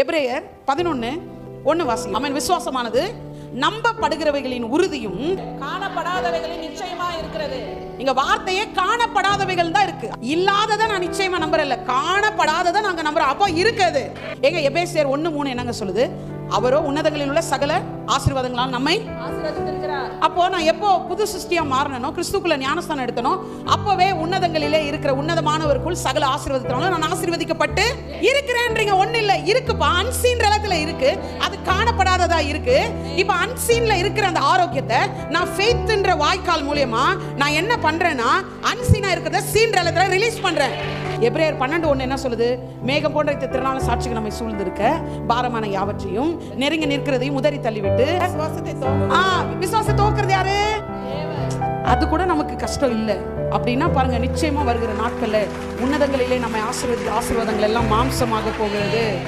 எபிரேயர் 11:1 வாசி. ஆமென். விசுவாசமானது நம்பப்படுகிறவைகளின் உறுதியும் காணப்படாதவைகளின் நிச்சயமா இருக்கிறது. இங்க வார்த்தையே காணப்படாதவைகள் தான் இருக்கு. இல்லாததை நான் நிச்சயமா நம்புறேன், காணப்படாததை நாங்க நம்புறோம். அப்போ இருக்குது. எங்க எபேசியர் 1:3 என்னங்க சொல்லுது? அவரோ உன்னதங்களில் உள்ள சகல ஆசீர்வாதங்களால் நம்மை ஆசீர்வதித்திருக்கிறார். அப்போ நான் எப்போ புது சிருஷ்டியா மாறணும், கிறிஸ்துக்குள்ள ஞானஸ்தானம் எடுத்தனோ, அப்பவே உன்னதங்களிலே இருக்கிற உன்னதமானவருக்குள் சகல ஆசீர்வாதத்தினால நான் ஆசீர்வதிக்கப்பட்டு இருக்கிறேன்றீங்க. ஒண்ணு இல்ல, இருக்குப்பா. அன்சீன் இடத்துல இருக்கு, அது காணப்படாததா இருக்கு. இப்ப அன்சீன்ல இருக்கிற அந்த ஆரோக்கியத்தை நான் ஃபெய்த்ன்ற வாய்க்கால் மூலமா நான் என்ன பண்றேன்னா, அன்சீனா இருக்கிறத சீன் இடத்துல ரிலீஸ் பண்றேன். எபிரேயர் 12:1 என்ன சொல்லுது? மேகம் போன்ற திறனான சாட்சிகள் நம்மை சூழ்ந்திருக்க பாரமான யாவற்றையும் நெருங்கி நிற்கிறதையும் உதறி தள்ளிவிட்டு விசுவாசத்தை தோக்குறது யாரு? அது கூட நமக்கு கஷ்டம் இல்லை அப்படின்னா பாருங்க, நிச்சயமா வருகிற நாட்கள்ல உன்னதங்களிலே நம்மை ஆசீர்வாதங்கள் எல்லாம் மாம்சமாக போகிறது.